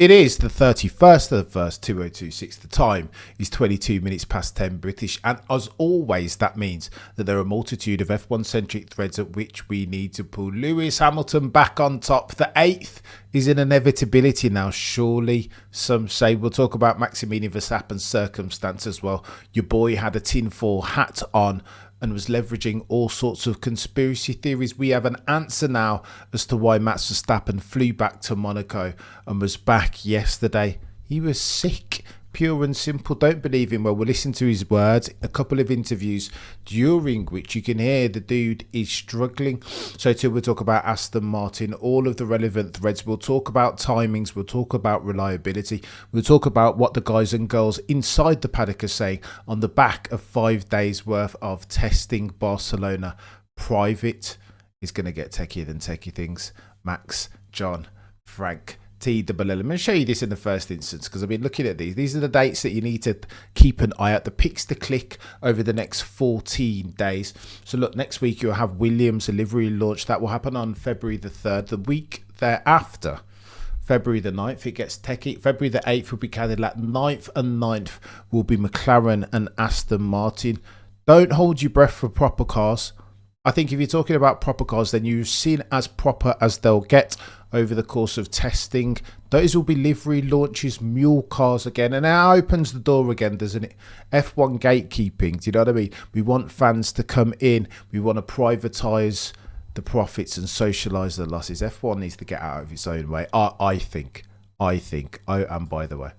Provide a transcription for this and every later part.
It is the 31st of the 1st, 2026. The time is 22 minutes past 10 British. And as always, that means that there are a multitude of F1 centric threads at which we need to pull Lewis Hamilton back on top. The 8th is an inevitability now, surely. Some say we'll talk about Maximilian Verstappen's circumstance as well. Your boy had a tinfoil hat on and was leveraging all sorts of conspiracy theories. We have an answer now as to why Max Verstappen flew back to Monaco and was back yesterday. He was sick, pure and simple. Don't believe him. Well, we'll listen to his words. A couple of interviews during which you can hear the dude is struggling. So too, we'll talk about Aston Martin, all of the relevant threads. We'll talk about timings. We'll talk about reliability. We'll talk about what the guys and girls inside the paddock are saying on the back of 5 days worth of testing. Barcelona private is going to get techier than techie things. Max, John, Frank, TWL. I'm going to show you this in the first instance because I've been looking at these. These are the dates that you need to keep an eye out. The picks to click over the next 14 days. So look, next week you'll have Williams' livery launch. That will happen on February the 3rd. The week thereafter, February the 9th, it gets techie. February the 8th will be Cadillac. 9th and 9th will be McLaren and Aston Martin. Don't hold your breath for proper cars. I think if you're talking about proper cars, then you've seen as proper as they'll get over the course of testing. Those will be livery launches, mule cars again, and that opens the door again, doesn't it? F1 gatekeeping, do you know what I mean? We want fans to come in. We want to privatise the profits and socialise the losses. F1 needs to get out of its own way. I think. And by the way,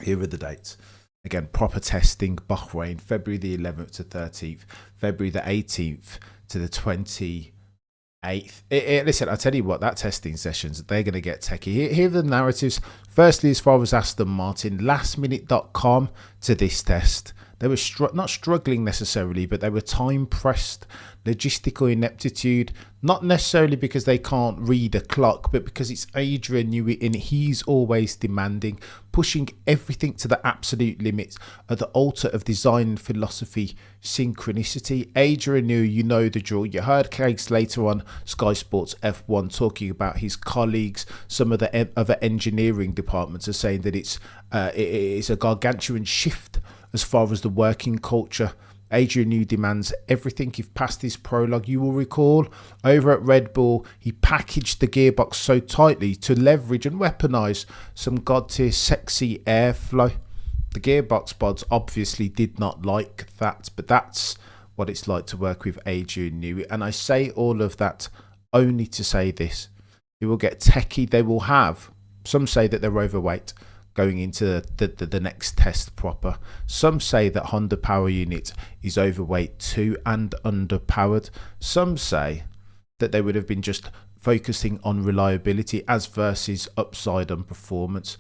here are the dates. Again, proper testing, Bahrain, February the 11th to 13th, February the 18th to the 28th. Listen, I'll tell you what, that testing sessions, they're going to get techie. Here are the narratives. Firstly, as far as Aston Martin, lastminute.com to this test. They were not struggling necessarily, but they were time-pressed. Logistical ineptitude, not necessarily because they can't read a clock, but because it's Adrian Newey and he's always demanding, pushing everything to the absolute limits at the altar of design philosophy, synchronicity. Adrian Newey, you know the drill. You heard Craig later on Sky Sports F1 talking about his colleagues. Some of the other engineering departments are saying that it's a gargantuan shift as far as the working culture. Adrian Newey demands everything. If past his prologue, you will recall over at Red Bull, he packaged the gearbox so tightly to leverage and weaponize some god-tier sexy airflow. The gearbox pods obviously did not like that, but that's what it's like to work with Adrian Newey. And I say all of that only to say this. It will get techie. They will have, some say that they're overweight going into the next test proper. Some say that Honda Power Unit is overweight too and underpowered. Some say that they would have been just focusing on reliability as versus upside and performance.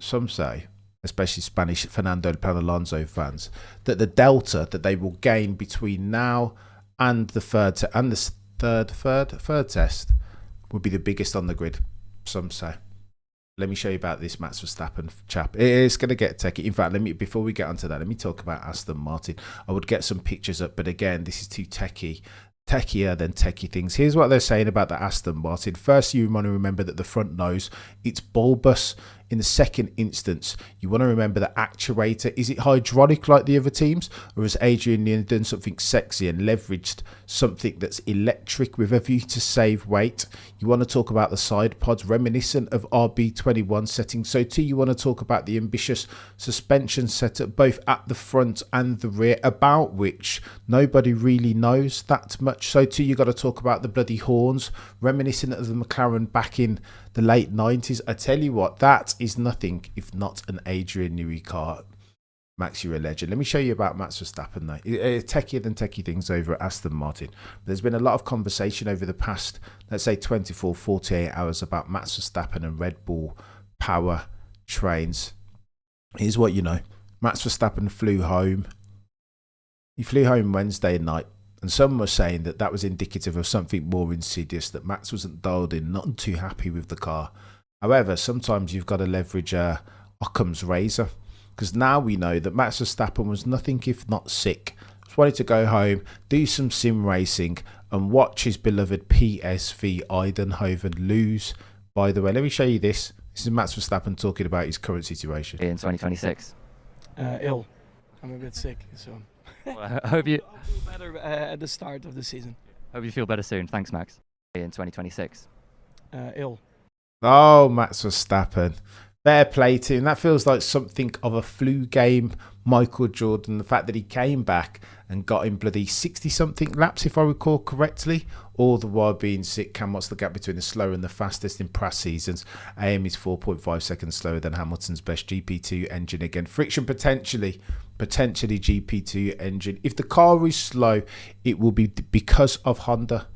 Some say, especially Spanish Fernando Alonso fans, that the delta that they will gain between now and the third test will be the biggest on the grid. Some say. Let me show you about this Max Verstappen chap. It's going to get techie. In fact, before we get onto that, let me talk about Aston Martin. I would get some pictures up, but again, this is too techier than techie things. Here's what they're saying about the Aston Martin. First, you want to remember that the front nose, it's bulbous. In the second instance, you want to remember the actuator. Is it hydraulic like the other teams? Or has Adrian Newey done something sexy and leveraged something that's electric with a view to save weight? You want to talk about the side pods reminiscent of RB21 settings. So too, you want to talk about the ambitious suspension setup both at the front and the rear, about which nobody really knows that much. So too, you got to talk about the bloody horns reminiscent of the McLaren back in the late 90s. I tell you what, that is nothing if not an Adrian Newey car. Max, you're a legend. Let me show you about Max Verstappen though. Techier than techie things over at Aston Martin. There's been a lot of conversation over the past, let's say 24, 48 hours about Max Verstappen and Red Bull power trains. Here's what you know. Max Verstappen flew home. He flew home Wednesday night. And some were saying that that was indicative of something more insidious, that Max wasn't dialed in, not too happy with the car. However, sometimes you've got to leverage Occam's razor, because now we know that Max Verstappen was nothing if not sick. Just wanted to go home, do some sim racing, and watch his beloved PSV Eindhoven lose. By the way, let me show you this. This is Max Verstappen talking about his current situation. In 2026? Ill. I'm a bit sick, so Well, I hope you I'll feel better at the start of the season. feel better soon. Thanks, Max. In 2026? Ill. Oh, Max Verstappen. Fair play to him. That feels like something of a flu game. Michael Jordan, the fact that he came back and got in bloody 60-something laps, if I recall correctly, all the while being sick. Cam, what's the gap between the slower and the fastest in past seasons? AM is 4.5 seconds slower than Hamilton's best GP2 engine. Again, friction potentially GP2 engine. If the car is slow, it will be because of Honda.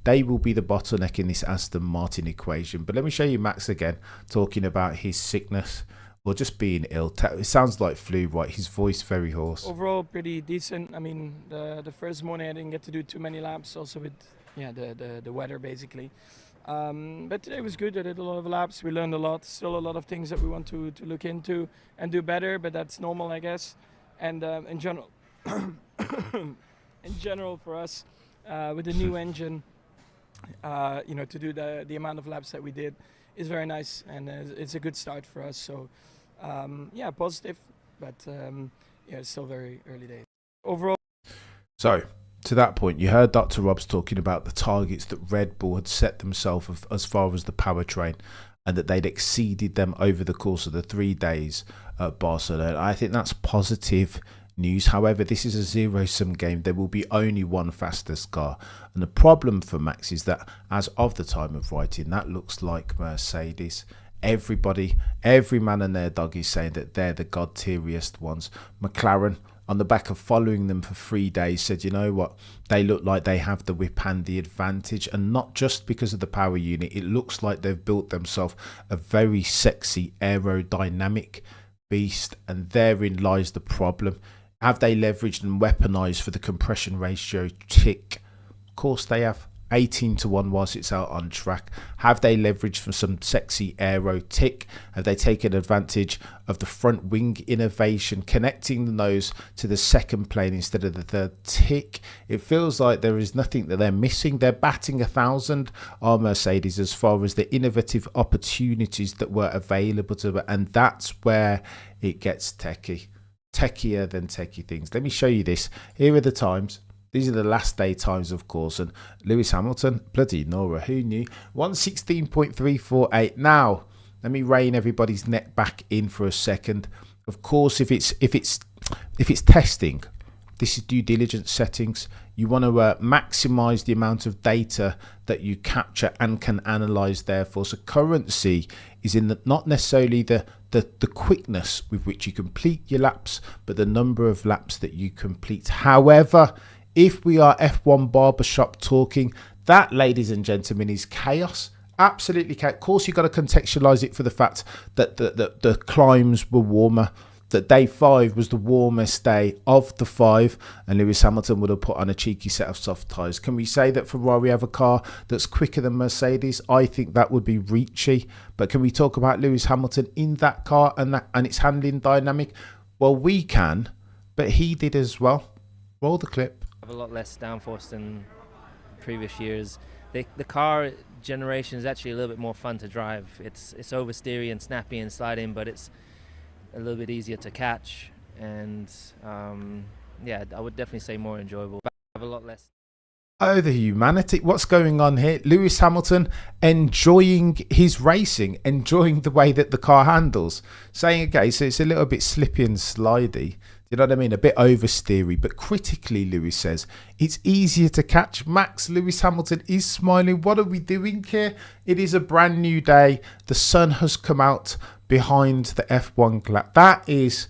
They will be the bottleneck in this Aston Martin equation. But let me show you Max again, talking about his sickness or just being ill. It sounds like flu, right? His voice very hoarse. Overall, pretty decent. I mean, the first morning I didn't get to do too many laps, also with the weather basically. But today was good. I did a lot of laps. We learned a lot. Still a lot of things that we want to look into and do better, but that's normal, I guess. And in general, for us, with the new engine, to do the amount of laps that we did is very nice, and it's a good start for us. So, positive, but it's still very early days. Overall. So, to that point, you heard Dr. Robs talking about the targets that Red Bull had set themselves as far as the powertrain, and that they'd exceeded them over the course of the 3 days at Barcelona. I think that's positive news. However, this is a zero-sum game. There will be only one fastest car, and the problem for Max is that as of the time of writing, that looks like Mercedes. Everybody, every man and their dog is saying that they're the god-tieriest ones. McLaren, on the back of following them for 3 days, said, you know what, they look like they have the whip and the advantage, and not just because of the power unit. It looks like they've built themselves a very sexy aerodynamic beast, and therein lies the problem. Have they leveraged and weaponized for the compression ratio tick? Of course they have. 18-1 whilst it's out on track. Have they leveraged for some sexy aero tick? Have they taken advantage of the front wing innovation, connecting the nose to the second plane instead of the third tick? It feels like there is nothing that they're missing. They're batting 1,000 on Mercedes as far as the innovative opportunities that were available to them, and that's where it gets techier than techie things. Let me show you this. Here are the times. These are the last day times, of course, and Lewis Hamilton, bloody Nora, who knew? 1:16.348. Now, let me rein everybody's neck back in for a second. Of course, if it's testing, this is due diligence settings. You want to maximize the amount of data that you capture and can analyze. Therefore, so currency is in not necessarily the quickness with which you complete your laps, but the number of laps that you complete. However, if we are F1 barbershop talking, that, ladies and gentlemen, is chaos. Absolutely chaos. Of course, you've got to contextualize it for the fact that the climbs were warmer, that day 5 was the warmest day of the 5, and Lewis Hamilton would have put on a cheeky set of soft tyres. Can we say that Ferrari have a car that's quicker than Mercedes? I think that would be reachy. But can we talk about Lewis Hamilton in that car and its handling dynamic? Well, we can, but he did as well. Roll the clip. A lot less downforce than previous years. The car generation is actually a little bit more fun to drive. It's oversteery and snappy and sliding, but it's a little bit easier to catch, and I would definitely say more enjoyable. But I have a lot less. Oh, the humanity. What's going on here? Lewis Hamilton enjoying his racing, enjoying the way that the car handles. Saying, okay, so it's a little bit slippy and slidey. You know what I mean? A bit oversteery, but critically, Lewis says, it's easier to catch. Max, Lewis Hamilton is smiling. What are we doing here? It is a brand new day. The sun has come out behind the F1 glass. That is,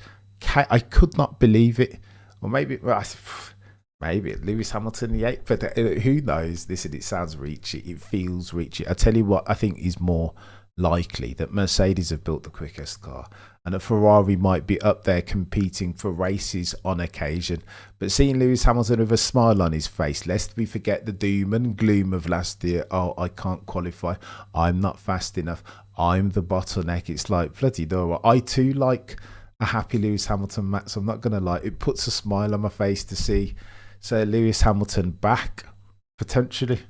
I could not believe it. Or maybe Lewis Hamilton the 8th, but who knows? Listen, it sounds reachy. It feels reachy. I tell you what, I think is more likely that Mercedes have built the quickest car, and that Ferrari might be up there competing for races on occasion. But seeing Lewis Hamilton with a smile on his face, lest we forget the doom and gloom of last year. Oh, I can't qualify. I'm not fast enough. I'm the bottleneck. It's like, bloody no. I too like a happy Lewis Hamilton, Max. I'm not going to lie. It puts a smile on my face to see Lewis Hamilton back, potentially.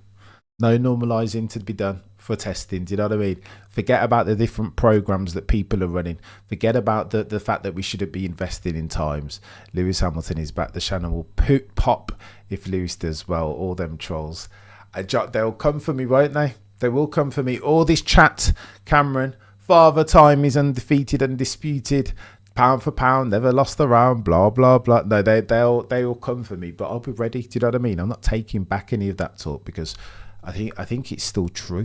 No normalising to be done. for testing. Do you know what I mean? Forget about the different programs that people are running. Forget about the fact that we shouldn't be investing in times. Lewis Hamilton is back. The channel will pop if Lewis does well. All them trolls. They'll come for me, won't they? They will come for me. All this chat, Cameron. Father Time is undefeated, undisputed. Pound for pound, never lost the round, blah, blah, blah. No, they'll come for me, but I'll be ready. Do you know what I mean? I'm not taking back any of that talk because I think it's still true.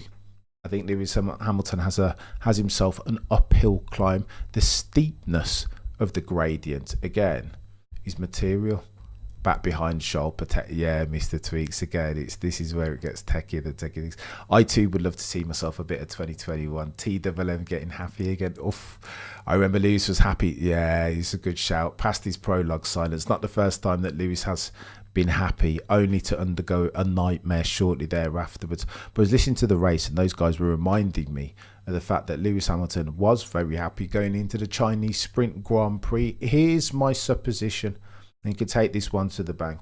I think Lewis Hamilton has himself an uphill climb. The steepness of the gradient, again, is material. Back behind Charles, yeah, Mr. Tweaks again. This is where it gets techier than techie things. I too would love to see myself a bit of 2021. TWM getting happy again. Oof. I remember Lewis was happy. Yeah, he's a good shout. Past his prologue silence. Not the first time that Lewis has been happy, only to undergo a nightmare shortly there afterwards. But I was listening to the race and those guys were reminding me of the fact that Lewis Hamilton was very happy going into the Chinese Sprint Grand Prix. Here's my supposition. And you can take this one to the bank.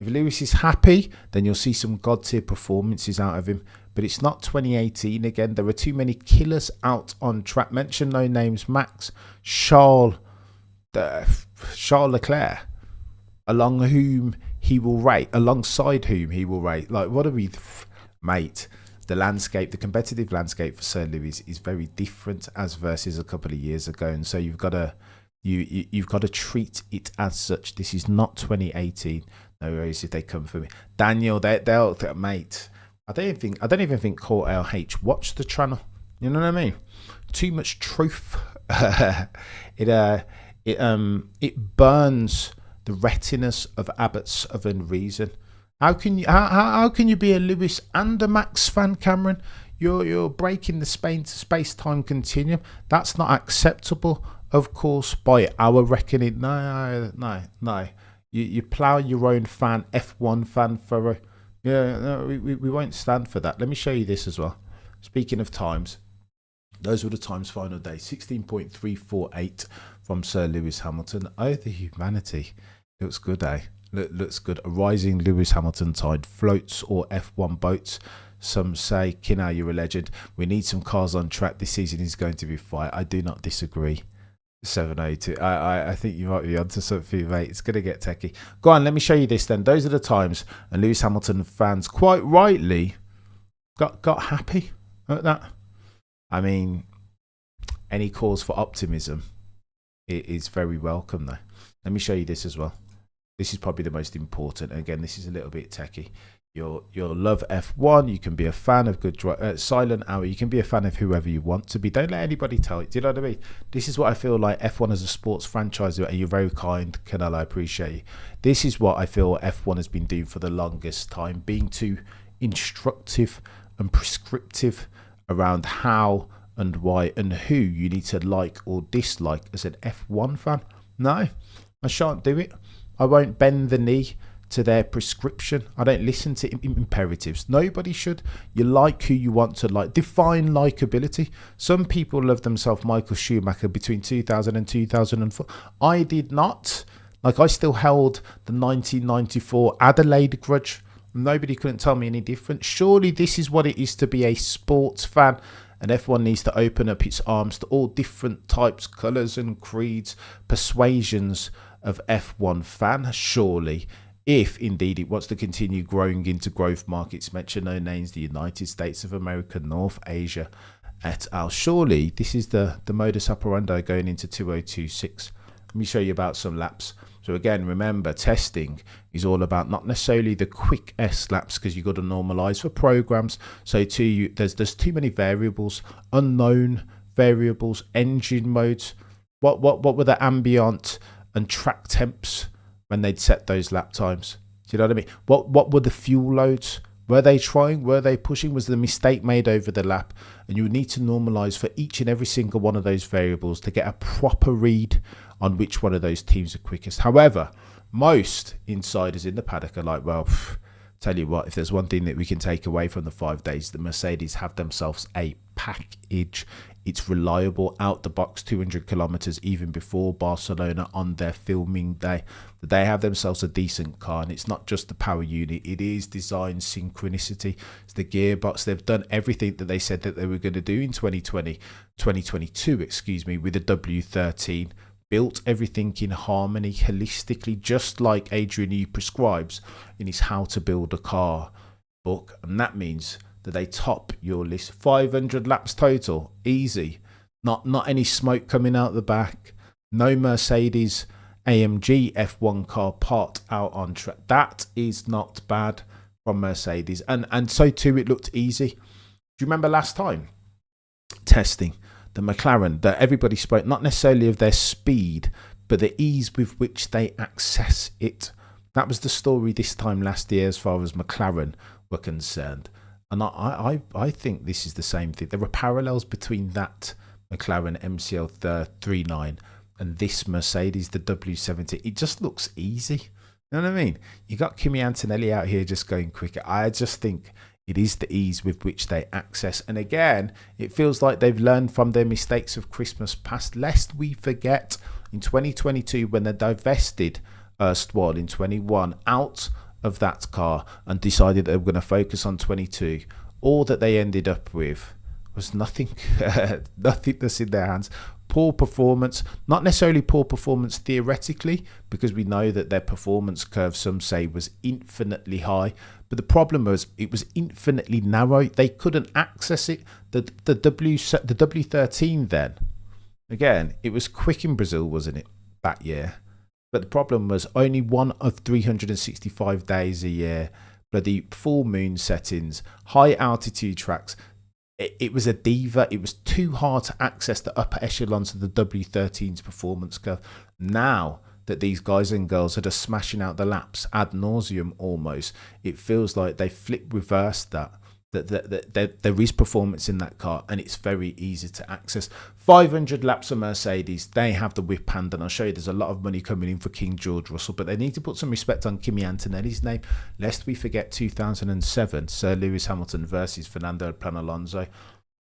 If Lewis is happy, then you'll see some god-tier performances out of him. But it's not 2018 again. There are too many killers out on track. Mention no names. Max, Charles Leclerc, alongside whom he will rate. Like, what are we, mate? The landscape, the competitive landscape for Sir Lewis is very different as versus a couple of years ago. And so you've got to treat it as such. This is not 2018. No worries if they come for me. Daniel, they'll mate. I don't even think Core LH watched the channel. You know what I mean? Too much truth. It burns the retinas of abbots of unreason. How can you be a Lewis and a Max fan, Cameron? You're breaking the space-time continuum. That's not acceptable. Of course, by our reckoning, no. You plough your own F1 fan furrow. Yeah, no, we won't stand for that. Let me show you this as well. Speaking of times, those were the times final day. 16.348 from Sir Lewis Hamilton. Oh, the humanity. Looks good, eh? Looks good. A rising Lewis Hamilton tide floats or F1 boats. Some say, Kinnar, you're a legend. We need some cars on track. This season is going to be fire. I do not disagree. 702. I think you might be onto something, mate. It's going to get techie. Go on, let me show you this then. Those are the times, and Lewis Hamilton fans quite rightly got happy at that. I mean, any cause for optimism is very welcome though. Let me show you this as well. This is probably the most important. Again, this is a little bit techie. You'll love F1. You can be a fan of good Silent Hour. You can be a fan of whoever you want to be. Don't let anybody tell you. Do you know what I mean? This is what I feel like F1 as a sports franchise, and you're very kind, Canelo. I appreciate you. This is what I feel F1 has been doing for the longest time, being too instructive and prescriptive around how and why and who you need to like or dislike as an F1 fan. No, I shan't do it. I won't bend the knee to their prescription. I don't listen to imperatives. Nobody should. You like who you want to like. Define likability. Some people love themselves Michael Schumacher between 2000 and 2004. I did not. Like, I still held the 1994 Adelaide grudge. Nobody couldn't tell me any different. Surely this is what it is to be a sports fan. And F1 needs to open up its arms to all different types, colours and creeds, persuasions of F1 fan, surely. If indeed it wants to continue growing into growth markets, mention no names, the United States of America, North Asia, et al. Surely this is the modus operandi going into 2026. Let me show you about some laps. So again, remember, testing is all about not necessarily the quick S laps, because you've got to normalize for programs. So there's too many variables, unknown variables, engine modes. What were the ambient and track temps when they'd set those lap times? Do you know what I mean? What were the fuel loads? Were they trying? Were they pushing? Was the mistake made over the lap? And you would need to normalize for each and every single one of those variables to get a proper read on which one of those teams are quickest. However, most insiders in the paddock are like, well, Tell you what, if there's one thing that we can take away from the 5 days, the Mercedes have themselves a package. It's reliable, out the box, 200 kilometers even before Barcelona on their filming day. They have themselves a decent car, and it's not just the power unit, it is design synchronicity. It's the gearbox. They've done everything that they said that they were going to do in 2022, excuse me, with the W13. Built everything in harmony, holistically, just like Adrian Newey prescribes in his How to Build a Car book. And that means that they top your list. 500 laps total, easy. Not any smoke coming out the back. No Mercedes AMG F1 car part out on track. That is not bad from Mercedes. And so too, it looked easy. Do you remember last time? Testing. The McLaren, that everybody spoke not necessarily of their speed, but the ease with which they access it. That was the story this time last year as far as McLaren were concerned. And I think this is the same thing. There are parallels between that McLaren MCL 39 and this Mercedes, the W70. It just looks easy. You know what I mean? You got Kimi Antonelli out here just going quicker. I just think it is the ease with which they access. And again, it feels like they've learned from their mistakes of Christmas past. Lest we forget, in 2022, when they divested erstwhile in 21 out of that car and decided they were going to focus on 22, all that they ended up with was nothing, nothingness in their hands. Poor performance, not necessarily poor performance theoretically, because we know that their performance curve, some say, was infinitely high. But the problem was it was infinitely narrow. They couldn't access it. The W13 then, again, it was quick in Brazil, wasn't it, that year? But the problem was only one of 365 days a year, bloody full moon settings, high altitude tracks. It was a diva. It was too hard to access the upper echelons of the W13's performance curve. Now that these guys and girls are just smashing out the laps ad nauseum almost, it feels like they reversed that. That there is performance in that car, and it's very easy to access. 500 laps of Mercedes, they have the whip hand, and I'll show you there's a lot of money coming in for King George Russell, but they need to put some respect on Kimi Antonelli's name, lest we forget 2007, Sir Lewis Hamilton versus Fernando Alonso.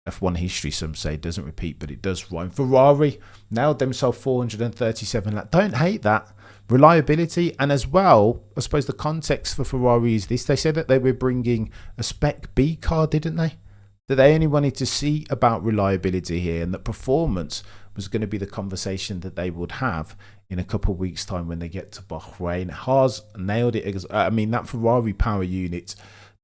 F1 history, some say, doesn't repeat, but it does rhyme. Ferrari nailed themselves 437 laps. Don't hate that. Reliability, and as well, I suppose the context for Ferrari is this. They said that they were bringing a Spec B car, didn't they? That they only wanted to see about reliability here, and that performance was going to be the conversation that they would have in a couple of weeks' time when they get to Bahrain. Haas nailed it. I mean, that Ferrari power unit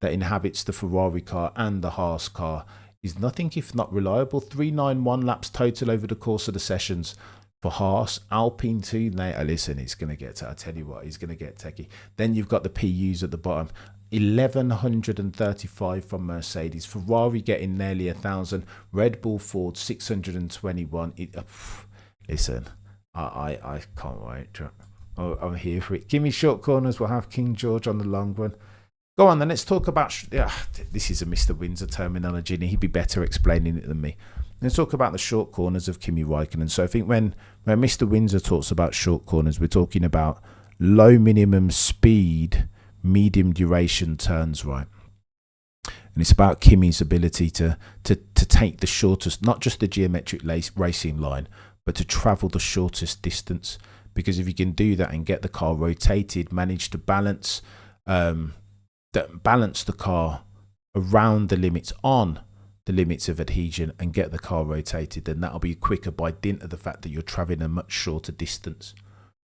that inhabits the Ferrari car and the Haas car is nothing if not reliable. 391 laps total over the course of the sessions for Haas. Alpine too. Listen, it's going to get, I tell you what, he's going to get techie. Then you've got the PUs at the bottom. 1135 from Mercedes. Ferrari getting nearly 1,000. Red Bull, Ford 621. Listen, I can't wait. I'm here for it. Give me short corners. We'll have King George on the long run. Go on then, let's talk about... this is a Mr. Windsor terminology, and he'd be better explaining it than me. Let's talk about the short corners of Kimi Räikkönen. So I think when Mr. Windsor talks about short corners, we're talking about low minimum speed, medium duration turns, right? And it's about Kimi's ability to take the shortest, not just the geometric racing line, but to travel the shortest distance. Because if you can do that and get the car rotated, manage to balance the car around the limits, on the limits of adhesion, and get the car rotated, then that'll be quicker by dint of the fact that you're traveling a much shorter distance.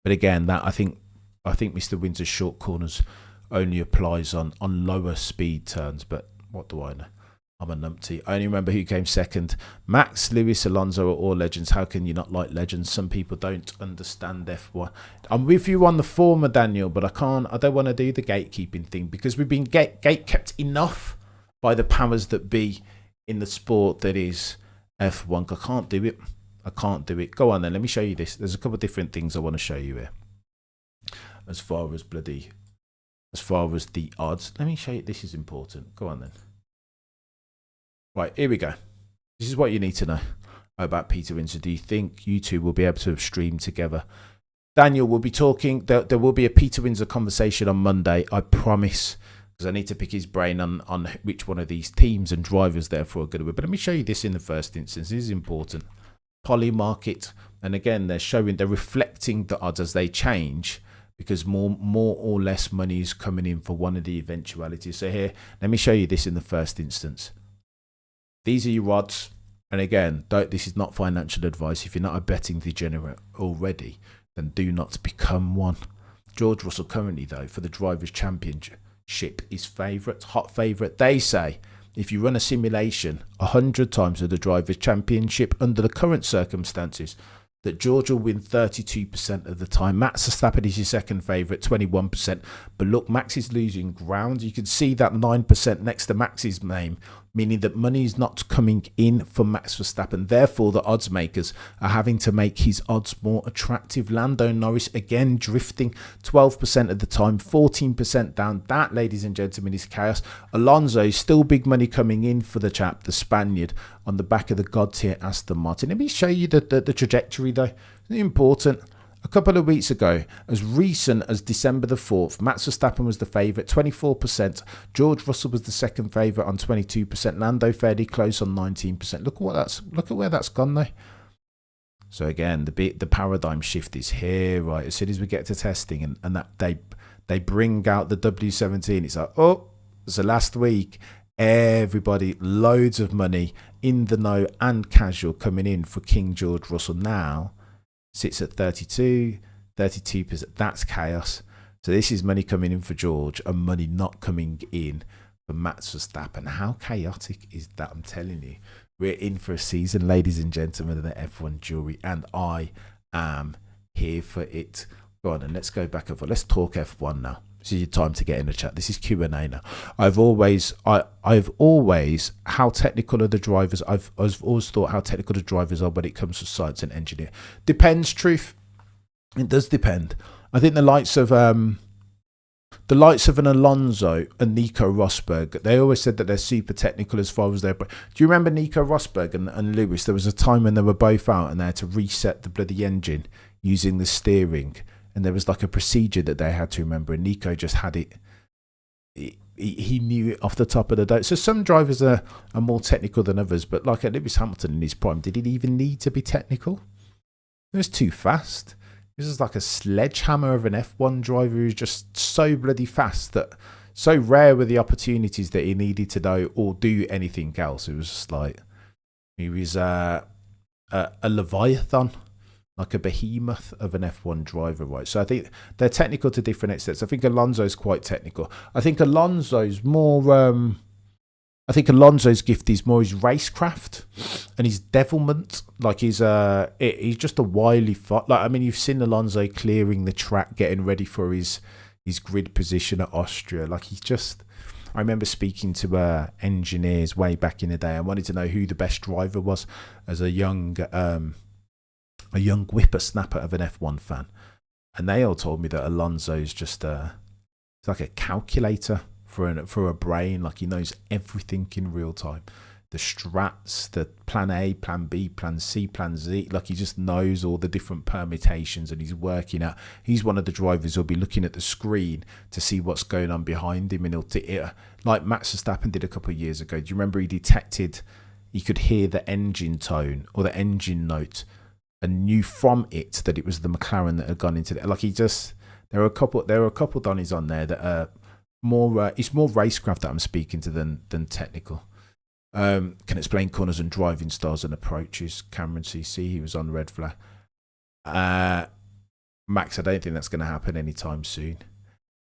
But again, that I think Mr. Windsor's short corners only applies on lower speed turns. But what do I know? I'm a numpty. I only remember who came second. Max, Lewis, Alonso are all legends. How can you not like legends? Some people don't understand F1. I'm with you on the former, Daniel, but I don't want to do the gatekeeping thing, because we've been gate kept enough by the powers that be in the sport that is F1. I can't do it. Go on then, let me show you this. There's a couple of different things I want to show you here. As far as the odds, let me show you. This is important. Go on then. Right, here we go. This is what you need to know about Peter Windsor. Do you think you two will be able to stream together? Daniel will be talking. There will be a Peter Windsor conversation on Monday, I promise. because I need to pick his brain on which one of these teams and drivers therefore are going to win. But let me show you this in the first instance. This is important. Poly market, and again they're reflecting the odds as they change, because more or less money is coming in for one of the eventualities. So here, let me show you this in the first instance. These are your odds, and again, this is not financial advice. If you're not a betting degenerate already, then do not become one. George Russell currently, though, for the Drivers' Championship is hot favourite. They say if you run a simulation 100 times of the Drivers' Championship under the current circumstances, that George will win 32% of the time. Max Verstappen is your second favourite, 21%. But look, Max is losing ground. You can see that 9% next to Max's name, meaning that money is not coming in for Max Verstappen. Therefore, the odds makers are having to make his odds more attractive. Lando Norris, again, drifting 12% of the time, 14% down. That, ladies and gentlemen, is chaos. Alonso, still big money coming in for the chap, the Spaniard, on the back of the God tier Aston Martin. Let me show you the trajectory, though. It's important. A couple of weeks ago, as recent as December the 4th, Max Verstappen was the favourite, 24%. George Russell was the second favourite on 22%. Lando fairly close on 19%. Look at where that's gone, though. So again, the paradigm shift is here, right? As soon as we get to testing and that they bring out the W17, it's like, oh, so last week, everybody, loads of money in the know and casual coming in for King George Russell. Now sits at 32%. That's chaos. So this is money coming in for George and money not coming in for Max Verstappen. How chaotic is that? I'm telling you, we're in for a season, ladies and gentlemen, of the F1 jury, and I am here for it. Go on, and let's go back over. Let's talk F1 now. This is your time to get in the chat. This is Q&A now. I've always how technical are the drivers? I've always thought how technical the drivers are when it comes to science and engineer. Depends, truth. It does depend. I think the likes of an Alonso and Nico Rosberg, they always said that they're super technical as far as their. Do you remember Nico Rosberg and Lewis? There was a time when they were both out and they had to reset the bloody engine using the steering. And there was like a procedure that they had to remember, and Nico just had it. He knew it off the top of the dome. So some drivers are more technical than others, but like at Lewis Hamilton in his prime, did he even need to be technical? It was too fast. This is like a sledgehammer of an F1 driver who's just so bloody fast that so rare were the opportunities that he needed to know or do anything else. It was just like he was a leviathan, like a behemoth of an F1 driver, right? So I think they're technical to different extents. I think Alonso's quite technical. I think Alonso's more. I think Alonso's gift is more his racecraft and his devilment. Like he's just a wily like I mean, you've seen Alonso clearing the track, getting ready for his grid position at Austria. Like he's just. I remember speaking to engineers way back in the day. I wanted to know who the best driver was as a young whippersnapper of an F1 fan, and they all told me that Alonso's just it's like a calculator for a brain. Like he knows everything in real time, the strats, the plan A, plan B, plan C, plan Z. Like he just knows all the different permutations, and he's working out. He's one of the drivers who'll be looking at the screen to see what's going on behind him, and he'll like Max Verstappen did a couple of years ago. Do you remember he could hear the engine tone or the engine note, and knew from it that it was the McLaren that had gone into it. Like there are a couple Donnies on there that are more. It's more racecraft that I'm speaking to than technical. Can explain corners and driving styles and approaches. Cameron CC, he was on red flag. Max, I don't think that's going to happen anytime soon.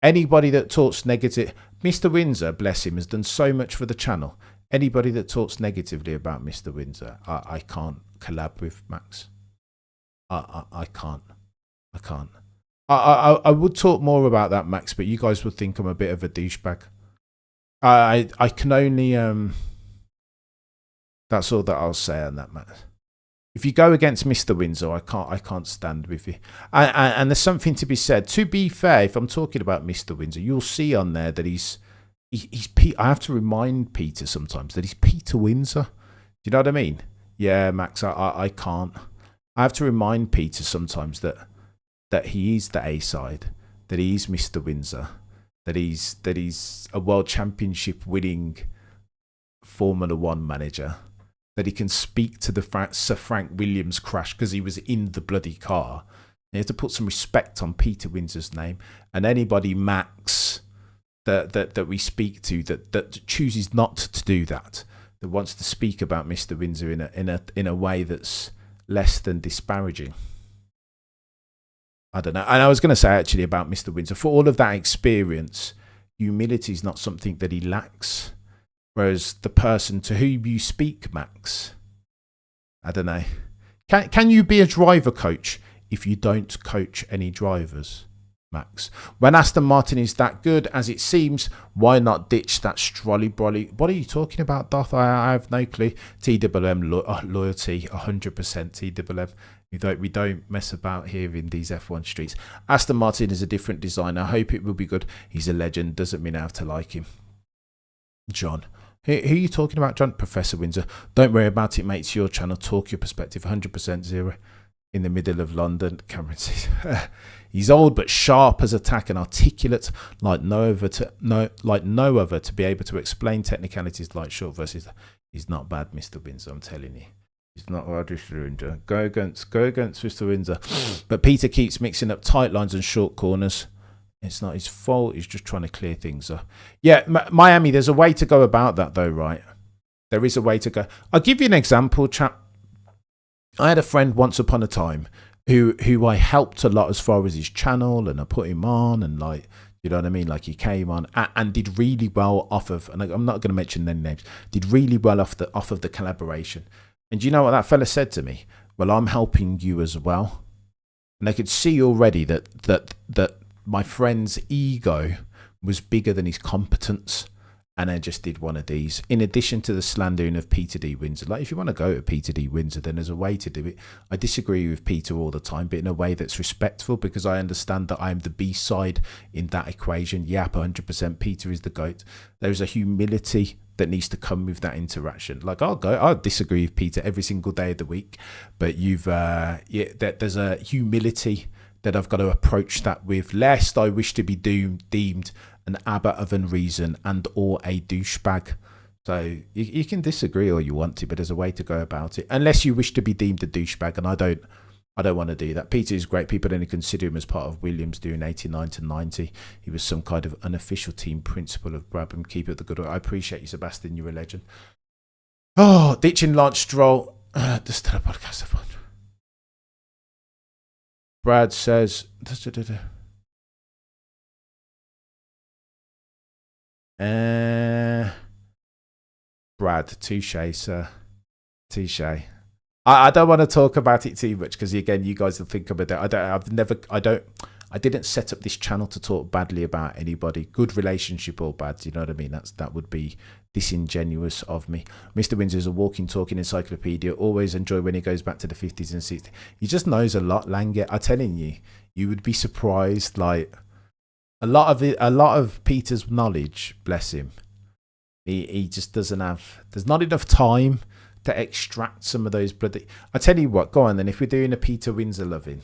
Anybody that talks negative, Mr. Windsor, bless him, has done so much for the channel. Anybody that talks negatively about Mr. Windsor, I can't collab with Max. I can't. I would talk more about that, Max, but you guys would think I'm a bit of a douchebag. I can only that's all that I'll say on that, Max. If you go against Mr. Windsor, I can't stand with you. And there's something to be said. To be fair, if I'm talking about Mr. Windsor, you'll see on there that he's I have to remind Peter sometimes that he's Peter Windsor. Do you know what I mean? Yeah, Max, I can't. I have to remind Peter sometimes that he is the A side, that he is Mr. Windsor, that he's a world championship winning Formula One manager, that he can speak to the Sir Frank Williams crash because he was in the bloody car. You have to put some respect on Peter Windsor's name, and anybody, Max, that we speak to that chooses not to do that wants to speak about Mr. Windsor in a way that's less than disparaging. I don't know. And I was going to say actually about Mr. Windsor, for all of that experience, humility is not something that he lacks. Whereas the person to whom you speak, Max, I don't know. Can you be a driver coach if you don't coach any drivers, Max? When Aston Martin is that good as it seems, why not ditch that strolly brolly? What are you talking about, Doth? I have no clue. TWM loyalty, 100% TWM. We don't mess about here in these F1 streets. Aston Martin is a different designer. I hope it will be good. He's a legend. Doesn't mean I have to like him. John. Who are you talking about, John? Professor Windsor. Don't worry about it, mate. It's your channel. Talk your perspective. 100% zero. In the middle of London. Cameron says, he's old but sharp as attack and articulate like no other to be able to explain technicalities like short verses. He's not bad, Mr. Windsor, I'm telling you. He's not bad, Mr. Windsor. Go against Mr. Windsor. But Peter keeps mixing up tight lines and short corners. It's not his fault. He's just trying to clear things up. Yeah, Miami, there's a way to go about that though, right? There is a way to go. I'll give you an example, chap. I had a friend once upon a time who I helped a lot as far as his channel, and I put him on, and like, you know what I mean? Like he came on and did really well off of, and I'm not going to mention any names, did really well off of the collaboration. And you know what that fella said to me? Well, I'm helping you as well. And I could see already that my friend's ego was bigger than his competence. And I just did one of these. In addition to the slandering of Peter D. Windsor. Like, if you want to go to Peter D. Windsor, then there's a way to do it. I disagree with Peter all the time, but in a way that's respectful, because I understand that I'm the B-side in that equation. Yep, 100%. Peter is the GOAT. There's a humility that needs to come with that interaction. Like, I'll disagree with Peter every single day of the week, but there's a humility that I've got to approach that with, lest I wish to be deemed an abbot of unreason and or a douchebag. So you can disagree all you want to, but there's a way to go about it. Unless you wish to be deemed a douchebag, and I don't want to do that. Peter is great. People only consider him as part of Williams during 89 to 90. He was some kind of unofficial team principal of Brabham. Keep it the good work. I appreciate you, Sebastian. You're a legend. Oh, ditching Lance Stroll. Just tell a podcast of one. Brad says, Brad, touche, sir. Touche. I don't want to talk about it too much because again, you guys will think about it. I didn't set up this channel to talk badly about anybody, good relationship or bad. You know what I mean? That would be disingenuous of me. Mr. Windsor is a walking, talking encyclopedia. Always enjoy when he goes back to the 50s and 60s. He just knows a lot, Lange. I'm telling you, you would be surprised. Like a lot of Peter's knowledge, bless him. He just doesn't have. There's not enough time to extract some of those bloody. I tell you what, go on then. If we're doing a Peter Windsor loving,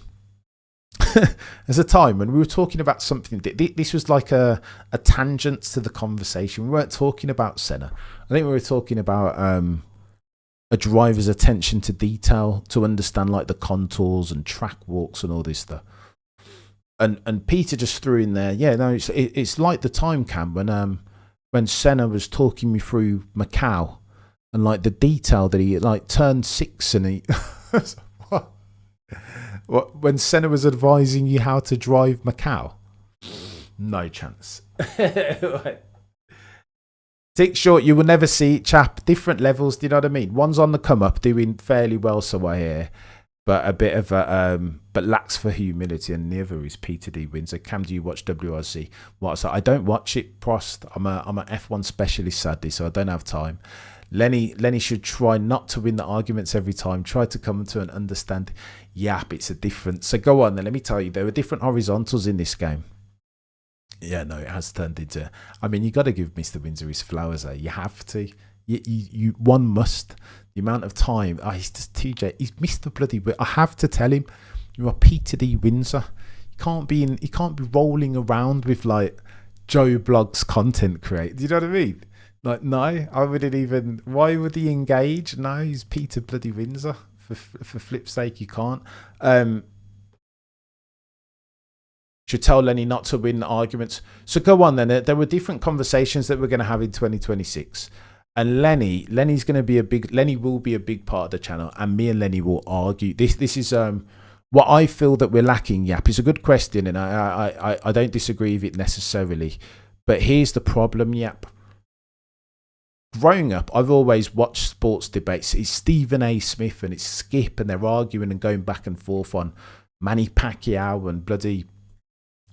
there's a time when we were talking about something. This was like a tangent to the conversation. We weren't talking about Senna. I think we were talking about a driver's attention to detail to understand like the contours and track walks and all this stuff. And Peter just threw in there, yeah, no, it's like the time cam when Senna was talking me through Macau and like the detail that he like turned 6 and he what when Senna was advising you how to drive Macau. No chance. Tick short, you will never see it, chap. Different levels, do you know what I mean? One's on the come up, doing fairly well, so I hear, but a bit of a but lacks for humility, and the other is Peter D. Windsor. Cam, do you watch WRC? What? So I don't watch it, Prost. I'm a F1 specialist, sadly, so I don't have time. Lenny should try not to win the arguments every time. Try to come to an understanding. Yep, it's a different. So go on then. Let me tell you, there were different horizontals in this game. Yeah, no, it has turned into. I mean, you got to give Mr. Windsor his flowers. You have to. You one must. The amount of time. He's just TJ. He's Mr. Bloody. I have to tell him, you are Peter D. Windsor. He can't be rolling around with like Joe Blogs content create. Do you know what I mean? Like, no, I wouldn't even. Why would he engage? No, he's Peter bloody Windsor. For flip's sake, you can't. Should tell Lenny not to win arguments. So go on then. There were different conversations that we're going to have in 2026. And Lenny will be a big part of the channel, and me and Lenny will argue. This is what I feel that we're lacking. Yap, it's a good question, and I don't disagree with it necessarily. But here's the problem, Yap. Growing up, I've always watched sports debates. It's Stephen A. Smith and it's Skip, and they're arguing and going back and forth on Manny Pacquiao and bloody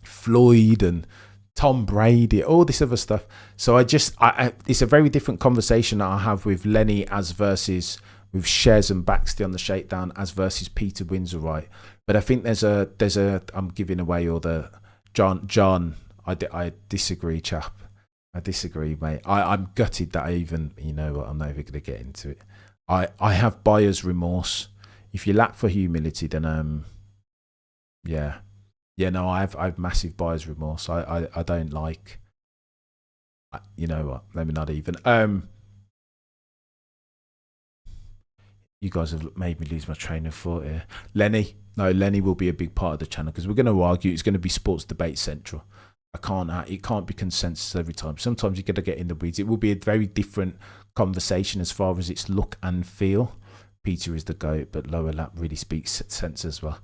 Floyd and Tom Brady, all this other stuff. So it's a very different conversation that I have with Lenny as versus with Shez and Baxter on the shakedown as versus Peter Windsor, right? But I think there's a I'm giving away all the John. I disagree, chap. I disagree, mate. I'm gutted that I even, you know what, I'm not even going to get into it. I have buyer's remorse. If you lack for humility, then no, I have massive buyer's remorse. I don't like. You know what? Let me not even. You guys have made me lose my train of thought here. Lenny will be a big part of the channel because we're going to argue. It's going to be sports debate central. It can't be consensus every time. Sometimes you got to get in the weeds. It will be a very different conversation as far as its look and feel. Peter is the GOAT, but lower lap really speaks sense as well.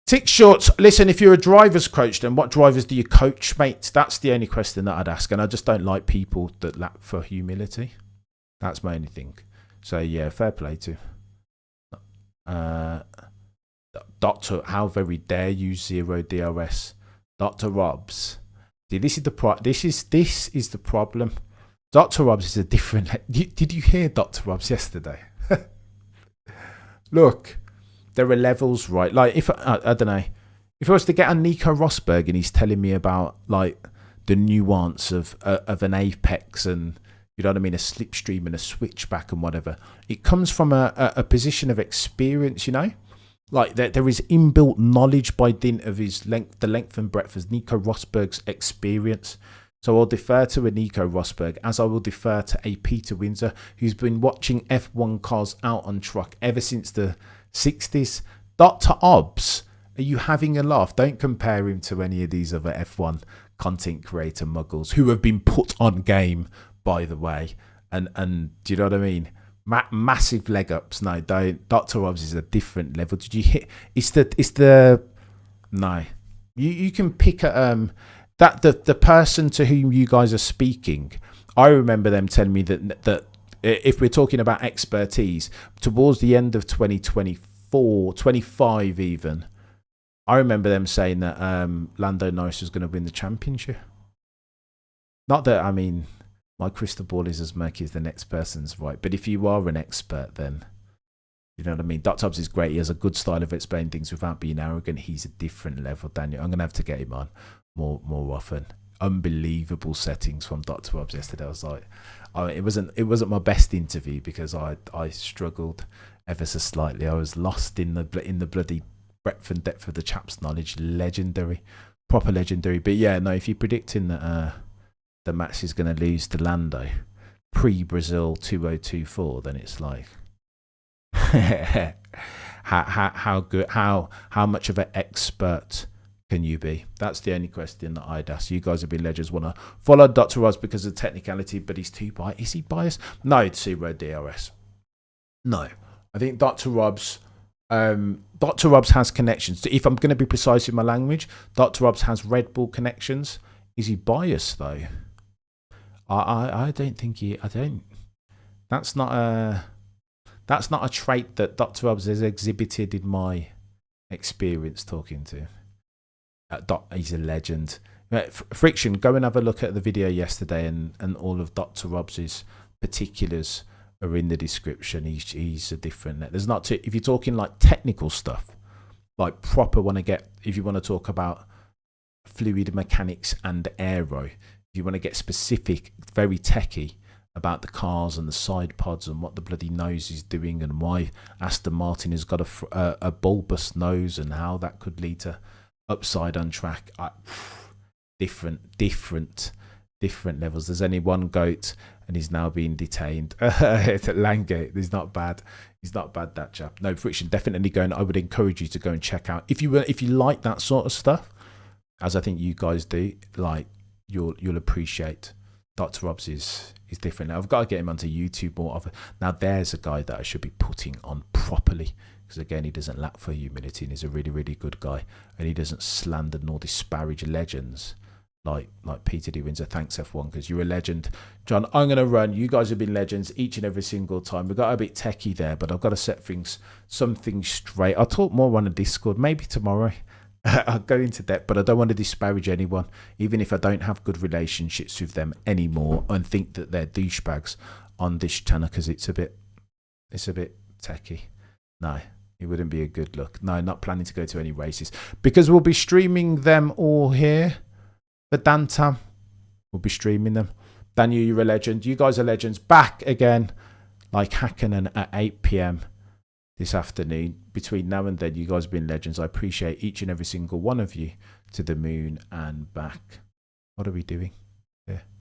Tick Shorts, listen, if you're a driver's coach, then what drivers do you coach, mate? That's the only question that I'd ask. And I just don't like people that lack for humility. That's my only thing. So, yeah, fair play to. Doctor, how very dare you, zero DRS. Dr. Robs. See, this is the problem. Dr. Robs is a different. Did you hear Dr. Robs yesterday? Look, there are levels, right? Like if I don't know, if I was to get on Nico Rosberg and he's telling me about like the nuance of an apex and you know what I mean, a slipstream and a switchback and whatever, it comes from a position of experience, you know. Like there is inbuilt knowledge by dint of the length and breadth of Nico Rosberg's experience. So I'll defer to a Nico Rosberg as I will defer to a Peter Windsor who's been watching F1 cars out on track ever since the 60s. Dr. Obbs, are you having a laugh? Don't compare him to any of these other F1 content creator muggles who have been put on game, by the way. And do you know what I mean? Massive leg ups. No, don't. Dr. Obbs is a different level. Did you hit? It's the no. You can pick at that the person to whom you guys are speaking. I remember them telling me that if we're talking about expertise towards the end of 2024, 25 even, I remember them saying that Lando Norris was going to win the championship. Not that, I mean, my crystal ball is as murky as the next person's, right? But if you are an expert, then you know what I mean. Dr. Obbs is great. He has a good style of explaining things without being arrogant. He's a different level, Daniel. I'm going to have to get him on more often. Unbelievable settings from Dr. Obbs yesterday. I was like, it wasn't my best interview because I struggled ever so slightly. I was lost in the bloody breadth and depth of the chap's knowledge. Legendary, proper legendary. But yeah, no, if you're predicting that the Max is going to lose to Lando pre-Brazil 2024, then it's like how good, how much of an expert can you be? That's the only question that I'd ask. You guys have been legends. Want to follow Dr. Ross because of technicality, but he's too biased. Is he biased? No, it's zero DRS. No, I think Dr. Robbs has connections. If I'm going to be precise with my language, Dr. Robbs has Red Bull connections. Is he biased though? I don't think he. I don't. That's not a trait that Dr. Robbs has exhibited in my experience talking to him. He's a legend. Friction, go and have a look at the video yesterday, and all of Dr. Robbs's particulars are in the description. He's a different. There's not if you're talking like technical stuff, like proper. If you want to talk about fluid mechanics and aero, if you want to get specific, very techie about the cars and the side pods and what the bloody nose is doing and why Aston Martin has got a bulbous nose and how that could lead to upside on track. different levels. There's only one goat, and he's now being detained. Langate, he's not bad. He's not bad, that chap. No, Friction, definitely going. I would encourage you to go and check out if you like that sort of stuff, as I think you guys do. Like you'll appreciate Dr. Robs is different. Now, I've got to get him onto YouTube more often. Now there's a guy that I should be putting on properly, because again, he doesn't lack for humility and he's a really, really good guy, and he doesn't slander nor disparage legends like Peter D. Windsor. Thanks F1, because you're a legend. John, I'm going to run. You guys have been legends each and every single time. We got a bit techie there, but I've got to set some things straight. I'll talk more on a Discord maybe tomorrow. I'll go into depth, but I don't want to disparage anyone, even if I don't have good relationships with them anymore and think that they're douchebags on this channel, because it's a bit techie. No, it wouldn't be a good look. No, not planning to go to any races, because we'll be streaming them all here. But Dantam, we'll be streaming them. Daniel, you're a legend. You guys are legends. Back again, like Hackenen at 8 p.m. this afternoon. Between now and then, you guys have been legends. I appreciate each and every single one of you, to the moon and back. What are we doing?